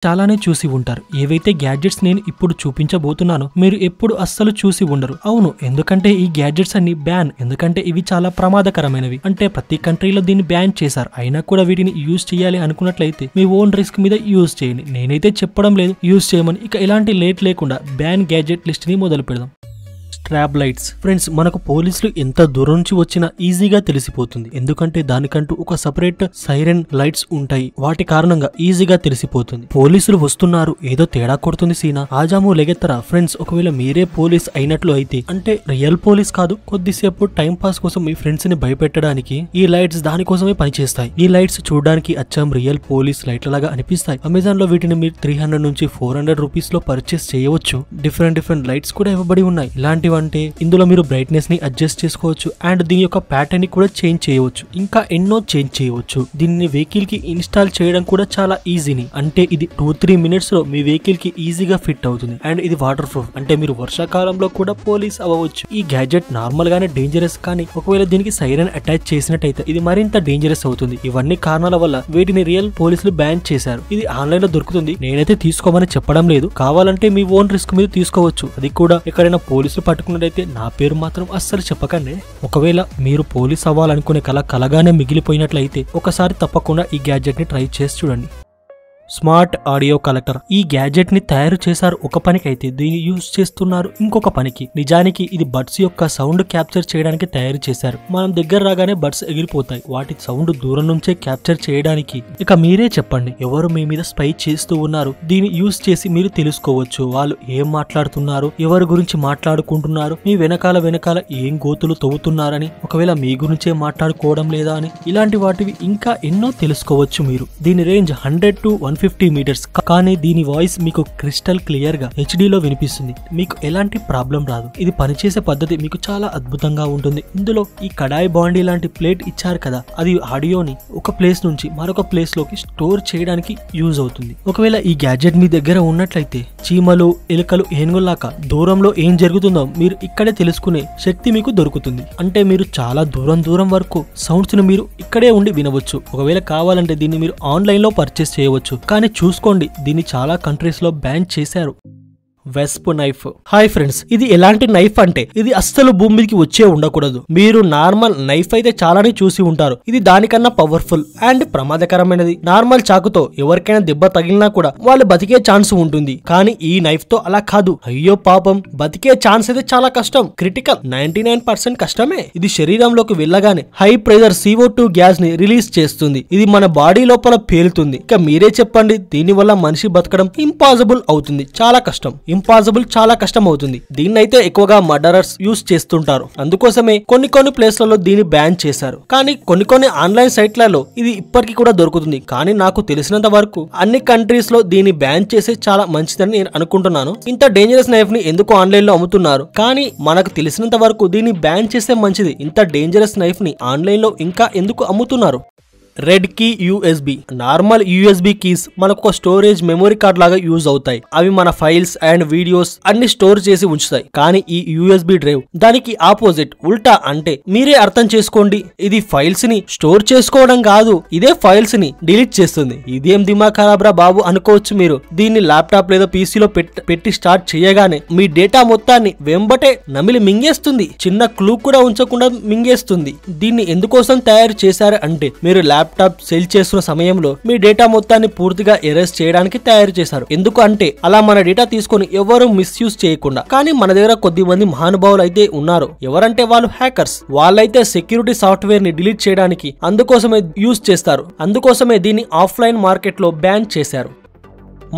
చాలానే చూసి ఉంటారు. ఏవైతే గ్యాడ్జెట్స్ నేను ఇప్పుడు చూపించబోతున్నానో మీరు ఎప్పుడు అస్సలు చూసి ఉండరు. అవును, ఎందుకంటే ఈ గ్యాడ్జెట్స్ అన్ని బ్యాన్. ఎందుకంటే ఇవి చాలా ప్రమాదకరమైనవి. అంటే ప్రతి కంట్రీలో దీన్ని బ్యాన్ చేశారు. అయినా కూడా వీటిని యూజ్ చేయాలి అనుకున్నట్లయితే మీ ఓన్ రిస్క్ మీద యూజ్ చేయండి. నేనైతే చెప్పడం లేదు యూజ్ చేయమని. ఇక ఎలాంటి లేట్ లేకుండా బ్యాన్ గ్యాడ్జెట్ లిస్ట్ ని మొదలు పెడదాం. స్ట్రాబ్ లైట్స్. ఫ్రెండ్స్, మనకు పోలీసులు ఎంత దూరం నుంచి వచ్చినా ఈజీగా తెలిసిపోతుంది. ఎందుకంటే దానికంటూ ఒక సపరేట్ సైరన్ లైట్స్ ఉంటాయి. వాటి కారణంగా ఈజీగా తెలిసిపోతుంది పోలీసులు వస్తున్నారు, ఏదో తేడా కొడుతుంది సీనా, ఆజాము లెగెత్తరా. ఫ్రెండ్స్, ఒకవేళ మీరే పోలీస్ అయినట్లు అయితే, అంటే రియల్ పోలీస్ కాదు, కొద్దిసేపు టైం పాస్ కోసం మీ ఫ్రెండ్స్ ని భయపెట్టడానికి ఈ లైట్స్ దానికోసమే పనిచేస్తాయి. ఈ లైట్స్ చూడడానికి అచ్చం రియల్ పోలీస్ లైట్ల లాగా అనిపిస్తాయి. అమెజాన్ లో వీటిని మీరు 300 నుంచి 400 రూపీస్ లో పర్చేస్ చేయవచ్చు. డిఫరెంట్ లైట్స్ కూడా ఇవ్వబడి ఉన్నాయి. ఇలాంటివంటే ఇందులో మీరు బ్రైట్నెస్ ని అడ్జస్ట్ చేసుకోవచ్చు అండ్ దీని యొక్క ప్యాటర్న్ ని కూడా చేంజ్ చేయవచ్చు. ఇంకా ఎన్నో చేంజ్ చేయవచ్చు. దీన్ని వెహికల్ కి ఇన్స్టాల్ చేయడం కూడా చాలా ఈజీని. అంటే ఇది 2-3 మినిట్స్ లో మీ వెహికల్ కి ఈజీగా ఫిట్ అవుతుంది. అండ్ ఇది వాటర్ ప్రూఫ్. అంటే మీరు వర్షాకాలంలో కూడా పోలీస్ అవ్వవచ్చు. ఈ గ్యాడ్జెట్ నార్మల్ గానే డేంజరస్, కానీ ఒకవేళ దీనికి సైరన్ అటాచ్ చేసినట్టయితే ఇది మరింత డేంజరస్ అవుతుంది. ఇవన్నీ కారణాల వల్ల వీటిని రియల్ పోలీసులు బ్యాన్ చేశారు. ఇది ఆన్లైన్ లో దొరుకుతుంది. నేనైతే తీసుకోమని చెప్పడం లేదు. కావాలంటే మీ ఓన్ రిస్క్ మీద తీసుకోవచ్చు. అది కూడా ఎక్కడైనా పోలీసులు పట్టుకున్నట్టయితే నా పేరు మాత్రం అస్సలు చెప్పకండి. ఒకవేళ మీరు పోలీస్ అవ్వాలనుకునే కలగానే మిగిలిపోయినట్లయితే ఒకసారి తప్పకుండా ఈ గ్యాడ్జెట్ ని ట్రై చేసి చూడండి. Smart audio collector. ఈ గ్యాడ్జెట్ ని తయారు చేశారు ఒక పనికైతే, దీన్ని యూజ్ చేస్తున్నారు ఇంకొక పనికి. నిజానికి ఇది బడ్స్ యొక్క సౌండ్ క్యాప్చర్ చేయడానికి తయారు చేశారు. మనం దగ్గర రాగానే బడ్స్ ఎగిరిపోతాయి. వాటి సౌండ్ దూరం నుంచే క్యాప్చర్ చేయడానికి. ఇక మీరే చెప్పండి, ఎవరు మీ మీద స్పై చేస్తూ ఉన్నారు? దీన్ని యూజ్ చేసి మీరు తెలుసుకోవచ్చు వాళ్ళు ఏం మాట్లాడుతున్నారు, ఎవరి గురించి మాట్లాడుకుంటున్నారు, మీ వెనకాల ఏం గోతులు తవ్వుతున్నారని, ఒకవేళ మీ గురించే మాట్లాడుకోవడం లేదా అని. ఇలాంటి వాటివి ఇంకా ఎన్నో తెలుసుకోవచ్చు మీరు. దీని రేంజ్ 100 to 150 మీటర్స్. కానీ దీని వాయిస్ మీకు క్రిస్టల్ క్లియర్ గా హెచ్డీలో వినిపిస్తుంది. మీకు ఎలాంటి ప్రాబ్లం రాదు. ఇది పనిచేసే పద్ధతి మీకు చాలా అద్భుతంగా ఉంటుంది. ఇందులో ఈ కడాయి బాండీ లాంటి ప్లేట్ ఇచ్చారు కదా, అది ఆడియోని ఒక ప్లేస్ నుంచి మరొక ప్లేస్ లోకి స్టోర్ చేయడానికి యూజ్ అవుతుంది. ఒకవేళ ఈ గ్యాడ్జెట్ మీ దగ్గర ఉన్నట్లయితే చీమలు, ఎలుకలు, ఏనుగుల్లాగా దూరంలో ఏం జరుగుతుందో మీరు ఇక్కడే తెలుసుకునే శక్తి మీకు దొరుకుతుంది. అంటే మీరు చాలా దూరం వరకు సౌండ్స్ ను మీరు ఇక్కడే ఉండి వినవచ్చు. ఒకవేళ కావాలంటే దీన్ని మీరు ఆన్లైన్ లో పర్చేస్ చేయవచ్చు. కానీ చూసుకోండి, దీన్ని చాలా కంట్రీస్ లో బ్యాన్ చేశారు. వెస్ప్ నైఫ్. హాయ్ ఫ్రెండ్స్, ఇది ఎలాంటి నైఫ్ అంటే ఇది అస్సలు భూమి మీదకి వచ్చే ఉండకూడదు. మీరు నార్మల్ నైఫ్ అయితే చాలానే చూసి ఉంటారు. ఇది దానికన్నా పవర్ఫుల్ అండ్ ప్రమాదకరమైనది. నార్మల్ చాకుతో ఎవరికైనా దెబ్బ తగిలినా కూడా వాళ్ళు బతికే ఛాన్స్ ఉంటుంది. కానీ ఈ నైఫ్ తో అలా కాదు. అయ్యో పాపం, బతికే ఛాన్స్ అయితే చాలా కష్టం. క్రిటికల్ 99% కష్టమే. ఇది శరీరంలోకి వెళ్ళగానే హై ప్రెషర్ CO2 గ్యాస్ ని రిలీజ్ చేస్తుంది. ఇది మన బాడీ లోపల పేలుతుంది. ఇక మీరే చెప్పండి, దీని వల్ల మనిషి బతకడం ఇంపాసిబుల్ అవుతుంది. చాలా కష్టం. ఇంపాసిబుల్, చాలా కష్టం అవుతుంది. దీన్నైతే ఎక్కువగా మర్డరర్స్ యూజ్ చేస్తుంటారు. అందుకోసమే కొన్ని ప్లేస్లలో దీన్ని బ్యాన్ చేశారు. కానీ కొన్ని ఆన్లైన్ సైట్లలో ఇది ఇప్పటికీ కూడా దొరుకుతుంది. కానీ నాకు తెలిసినంత వరకు అన్ని కంట్రీస్ లో దీన్ని బ్యాన్ చేసే చాలా మంచిదని నేను అనుకుంటున్నాను. ఇంత డేంజరస్ నైఫ్ ని ఎందుకు ఆన్లైన్ లో అమ్ముతున్నారు? కానీ మనకు తెలిసినంత వరకు దీన్ని బ్యాన్ చేసే మంచిది. ఇంత డేంజరస్ నైఫ్ ని ఆన్లైన్ లో ఇంకా ఎందుకు అమ్ముతున్నారు? Red key USB. Normal USB keys మనకు ఒక స్టోరేజ్ మెమరీ కార్డ్ లాగా యూజ్ అవుతాయి. అవి మన ఫైల్స్ అండ్ వీడియోస్ అన్ని స్టోర్ చేసి ఉంచుతాయి. కానీ ఈ USB డ్రైవ్ దానికి ఆపోజిట్, ఉల్టా. అంటే మీరే అర్థం చేసుకోండి, ఇది ఫైల్స్ ని స్టోర్ చేసుకోవడం కాదు, ఇదే ఫైల్స్ ని డిలీట్ చేస్తుంది. ఇదేం దిమాగ్ ఖరాబ్ రా బాబు అనుకోవచ్చు మీరు. దీన్ని ల్యాప్టాప్ లేదా పీసీలో పెట్టి స్టార్ట్ చేయగానే మీ డేటా మొత్తాన్ని వెంబటే నమిలి మింగేస్తుంది. చిన్న క్లూ కూడా ఉంచకుండా మింగేస్తుంది. దీన్ని ఎందుకోసం తయారు చేశారు అంటే మీరు ల్యాప్టాప్ సెల్ చేస్తున్న సమయంలో మీ డేటా మొత్తాన్ని పూర్తిగా ఎరేస్ చేయడానికి తయారు చేశారు. ఎందుకు అంటే అలా మన డేటా తీసుకొని ఎవరు మిస్యూజ్ చేయకుండా. కానీ మన దగ్గర కొద్దిమంది మహానుభావులు అయితే ఉన్నారు. ఎవరంటే వాళ్ళు హ్యాకర్స్. వాళ్ళైతే సెక్యూరిటీ సాఫ్ట్వేర్ ని డిలీట్ చేయడానికి అందుకోసమే యూజ్ చేస్తారు. అందుకోసమే దీన్ని ఆఫ్లైన్ మార్కెట్ లో బ్యాన్ చేశారు.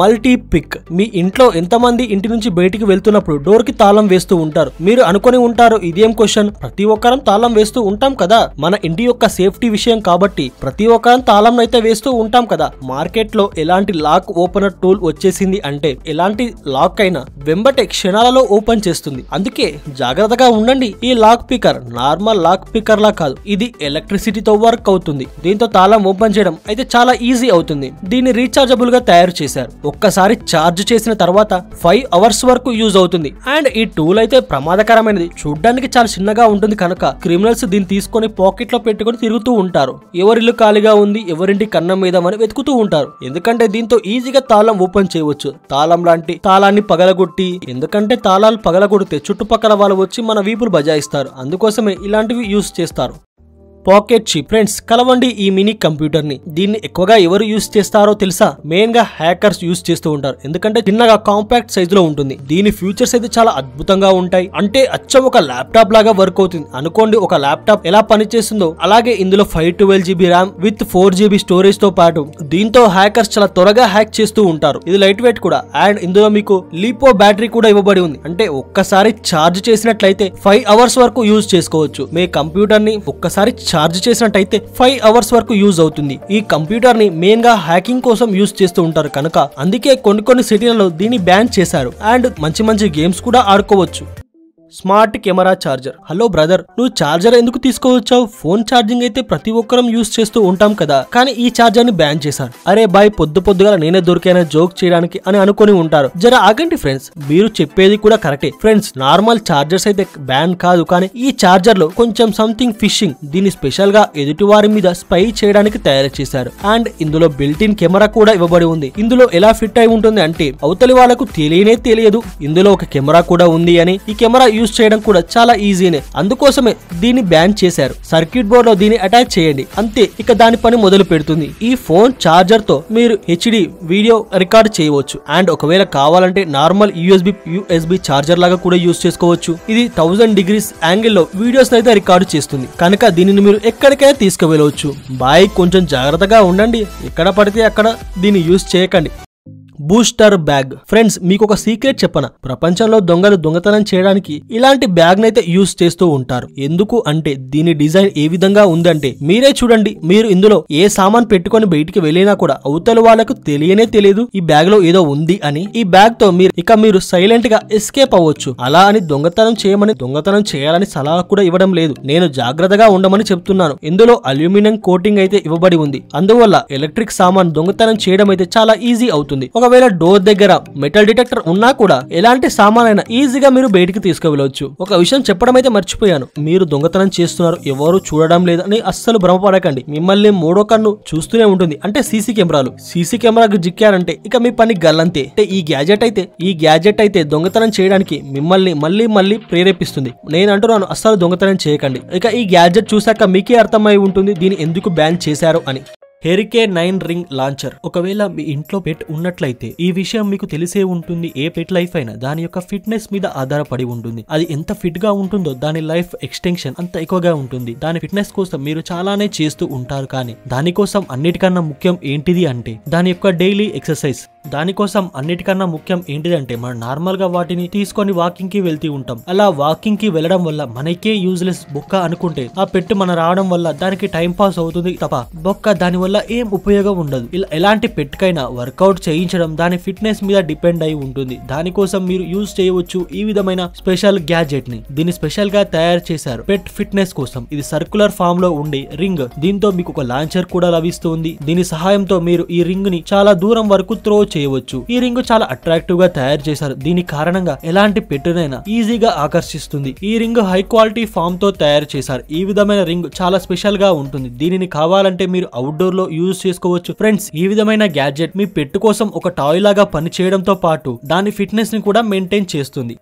Multi pick. మీ ఇంట్లో ఎంతమంది ఇంటి నుంచి బయటికి వెళ్తున్నప్పుడు డోర్ కి తాళం వేస్తూ ఉంటారు? మీరు అనుకొని ఉంటారు, ఇదేం క్వశ్చన్, ప్రతి ఒక్కరం తాళం వేస్తూ ఉంటాం కదా. మన ఇంటి యొక్క సేఫ్టీ విషయం కాబట్టి ప్రతి ఒక్కరం తాళం అయితే వేస్తూ ఉంటాం కదా. మార్కెట్ లో ఎలాంటి లాక్ ఓపెనర్ టూల్ వచ్చేసింది అంటే ఎలాంటి లాక్ అయినా వెంబటే క్షణాలలో ఓపెన్ చేస్తుంది. అందుకే జాగ్రత్తగా ఉండండి. ఈ lock picker normal lock picker లా కాదు, ఇది ఎలక్ట్రిసిటీతో వర్క్ అవుతుంది. దీంతో తాళం ఓపెన్ చేయడం అయితే చాలా ఈజీ అవుతుంది. దీన్ని రీచార్జబుల్ గా తయారు చేశారు. ఒక్కసారి ఛార్జ్ చేసిన తర్వాత 5 అవర్స్ వరకు యూజ్ అవుతుంది. అండ్ ఈ టూల్ అయితే ప్రమాదకరమైనది. చూడ్డానికి చాలా చిన్నగా ఉంటుంది కనుక క్రిమినల్స్ దీన్ని తీసుకొని పాకెట్ లో పెట్టుకొని తిరుగుతూ ఉంటారు. ఎవరిల్లు ఖాళీగా ఉంది, ఎవరింటి కన్నం మీద అని వెతుకుతూ ఉంటారు. ఎందుకంటే దీంతో ఈజీగా తాళం ఓపెన్ చేయవచ్చు. తాళం లాంటి తాళాన్ని పగలగొట్టి, ఎందుకంటే తాళాలు పగలగొడితే చుట్టుపక్కల వాళ్ళు వచ్చి మన వీపులు బజాయిస్తారు. అందుకోసమే ఇలాంటివి యూజ్ చేస్తారు. Pocket chip. ఫ్రెండ్స్, కలవండి ఈ మినీ కంప్యూటర్ ని. దీన్ని ఎక్కువగా ఎవరు యూజ్ చేస్తారో తెలుసా? మెయిన్ గా హ్యాకర్స్ యూజ్ చేస్తూ ఉంటారు. ఎందుకంటే చిన్నగా కాంపాక్ట్ సైజ్ లో ఉంటుంది. దీని ఫ్యూచర్స్ అయితే చాలా అద్భుతంగా ఉంటాయి. అంటే అచ్చం ఒక ల్యాప్టాప్ లాగా వర్క్ అవుతుంది అనుకోండి. ఒక ల్యాప్టాప్ ఎలా పనిచేస్తుందో అలాగే ఇందులో 512GB RAM with 4GB storage తో పాటు దీంతో హ్యాకర్స్ చాలా త్వరగా హ్యాక్ చేస్తూ ఉంటారు. ఇది లైట్ వెయిట్ కూడా. అండ్ ఇందులో మీకు లిపో బ్యాటరీ కూడా ఇవ్వబడి ఉంది. అంటే ఒక్కసారి ఛార్జ్ చేసినట్లయితే 5 అవర్స్ వరకు యూజ్ చేసుకోవచ్చు. మీ కంప్యూటర్ ని ఒక్కసారి ఛార్జ్ చేసినట్టయితే 5 అవర్స్ వరకు యూజ్ అవుతుంది. ఈ కంప్యూటర్ ని మెయిన్ గా హ్యాకింగ్ కోసం యూజ్ చేస్తూ ఉంటారు కనుక అందుకే కొన్ని సిటీలలో దీన్ని బ్యాన్ చేశారు. అండ్ మంచి గేమ్స్ కూడా ఆడుకోవచ్చు. Smart camera charger. Hello brother, నువ్వు చార్జర్ ఎందుకు తీసుకోవచ్చావు? ఫోన్ ఛార్జింగ్ అయితే ప్రతి ఒక్కరం యూజ్ చేస్తూ ఉంటాం కదా, కానీ ఈ చార్జర్ ని బ్యాన్ చేశారు. అరే బాయ్, పొద్దుగా నేనే దొరికానా జోక్ చేయడానికి అని అనుకుని ఉంటారు. జర ఆగండి ఫ్రెండ్స్, మీరు చెప్పేది కూడా కరెక్టే. ఫ్రెండ్స్, నార్మల్ చార్జర్స్ అయితే బ్యాన్ కాదు, కానీ ఈ చార్జర్ లో కొంచెం సంథింగ్ ఫిషింగ్. దీన్ని స్పెషల్ గా ఎదుటి వారి మీద స్పై చేయడానికి తయారు చేశారు. అండ్ ఇందులో బిల్ట్ ఇన్ కెమెరా కూడా ఇవ్వబడి ఉంది. ఇందులో ఎలా ఫిట్ అయి ఉంటుంది అంటే అవతలి వాళ్ళకు తెలియదు ఇందులో ఒక కెమెరా కూడా ఉంది అని. ఈ కెమెరా యూజ్ చేయడం కూడా చాలా ఈజీనే. అందుకోసమే దీన్ని బ్యాన్ చేశారు. సర్క్యూట్ బోర్డ్ లో దీన్ని అటాచ్ చేయండి, అంతే, ఇక దాని పని మొదలు పెడుతుంది. ఈ ఫోన్ చార్జర్ తో మీరు HD వీడియో రికార్డ్ చేయవచ్చు. అండ్ ఒకవేళ కావాలంటే నార్మల్ USB చార్జర్ లాగా కూడా యూజ్ చేసుకోవచ్చు. ఇది 1000 degrees యాంగిల్ లో వీడియోస్ అయితే రికార్డు చేస్తుంది కనుక దీనిని మీరు ఎక్కడికైనా తీసుకువెళ్ళవచ్చు. బాయ్, కొంచెం జాగ్రత్తగా ఉండండి. ఎక్కడ పడితే అక్కడ దీన్ని యూజ్ చేయకండి. Booster bag. ఫ్రెండ్స్, మీకు ఒక సీక్రెట్ చెప్పనా? ప్రపంచంలో దొంగలు దొంగతనం చేయడానికి ఇలాంటి బ్యాగ్ నైతే యూజ్ చేస్తూ ఉంటారు. ఎందుకు అంటే దీని డిజైన్ ఏ విధంగా ఉందంటే మీరే చూడండి. మీరు ఇందులో ఏ సామాన్ పెట్టుకొని బయటికి వెళ్ళినా కూడా అవతల వాళ్ళకు తెలియదు ఈ బ్యాగ్ లో ఏదో ఉంది అని. ఈ బ్యాగ్ తో మీరు సైలెంట్ గా ఎస్కేప్ అవ్వచ్చు. అలా అని దొంగతనం చేయాలని సలహా కూడా ఇవ్వడం లేదు. నేను జాగ్రత్తగా ఉండమని చెప్తున్నాను. ఇందులో అల్యూమినియం కోటింగ్ అయితే ఇవ్వబడి ఉంది. అందువల్ల ఎలక్ట్రిక్ సామాన్ దొంగతనం చేయడం అయితే చాలా ఈజీ అవుతుంది. ఒకవేళ డోర్ దగ్గర మెటల్ డిటెక్టర్ ఉన్నా కూడా ఎలాంటి సామానైనా ఈజీగా మీరు బయటికి తీసుకువెళ్ళవచ్చు. ఒక విషయం చెప్పడం అయితే మర్చిపోయాను. మీరు దొంగతనం చేస్తున్నారు, ఎవరు చూడడం లేదని అస్సలు భ్రమపడకండి. మిమ్మల్ని మూడో కన్ను చూస్తూనే ఉంటుంది. అంటే సీసీ కెమెరాకు జిక్కారంటే ఇక మీ పని గల్లంతే. అంటే ఈ గ్యాజెట్ అయితే దొంగతనం చేయడానికి మిమ్మల్ని మళ్ళీ ప్రేరేపిస్తుంది. నేను అంటున్నాను, అస్సలు దొంగతనం చేయకండి. ఇక ఈ గ్యాజెట్ చూసాక మీకే అర్థమై ఉంటుంది దీన్ని ఎందుకు బ్యాన్ చేశారు అని. Hurricane 9 ring launcher. ఒకవేళ మీ ఇంట్లో పెట్ ఉన్నట్లయితే ఈ విషయం మీకు తెలిసే ఉంటుంది. ఏ పెట్ లైఫ్ అయినా దాని యొక్క ఫిట్నెస్ మీద ఆధారపడి ఉంటుంది. అది ఎంత ఫిట్ గా ఉంటుందో దాని లైఫ్ ఎక్స్టెన్షన్ అంత ఎక్కువగా ఉంటుంది. దాని ఫిట్నెస్ కోసం మీరు చాలానే చేస్తూ ఉంటారు, కానీ దానికోసం అన్నిటికన్నా ముఖ్యం ఏంటిది అంటే దాని యొక్క డైలీ ఎక్సర్సైజ్. దానికోసం అన్నిటికన్నా ముఖ్యం ఏంటిదంటే మనం నార్మల్ గా వాటిని తీసుకొని వాకింగ్ కి వెళ్తూ ఉంటాం. అలా వాకింగ్ కి వెళ్ళడం వల్ల మనకే యూజ్లెస్ బొక్క అనుకుంటే ఆ పెట్ మన రావడం వల్ల దానికి టైం పాస్ అవుతుంది తప్ప బొక్క దాని వల్ల ఏం ఉపయోగం ఉండదు. ఇలా ఎలాంటి పెట్ కైనా వర్కౌట్ చేయించడం దాని ఫిట్నెస్ మీద డిపెండ్ అయి ఉంటుంది. దానికోసం మీరు యూజ్ చేయవచ్చు ఈ విధమైన స్పెషల్ గ్యాజెట్ ని. దీన్ని స్పెషల్ గా తయారు చేశారు పెట్ ఫిట్నెస్ కోసం. ఇది సర్క్యులర్ ఫామ్ లో ఉండే రింగ్. దీంతో మీకు ఒక లాంచర్ కూడా లభిస్తుంది. దీని సహాయంతో మీరు ఈ రింగ్ ని చాలా దూరం వరకు త్రో చేయవచ్చు. ఈ రింగ్ చాలా అట్రాక్టివ్ గా తయారు చేశారు. దీని కారణంగా ఎలాంటి పెట్టునైనా ఈజీగా ఆకర్షిస్తుంది. ఈ రింగ్ హై క్వాలిటీ ఫామ్ తో తయారు చేశారు. ఈ విధమైన రింగ్ చాలా స్పెషల్ గా ఉంటుంది. దీనిని కావాలంటే మీరు అవుట్డోర్ లో యూజ్ చేసుకోవచ్చు. ఫ్రెండ్స్, ఈ విధమైన గ్యాడ్జెట్ మీ పెట్టు కోసం ఒక టాయ్ లాగా పని చేయడంతో పాటు దాని ఫిట్నెస్ ని కూడా మెయింటైన్ చేస్తుంది.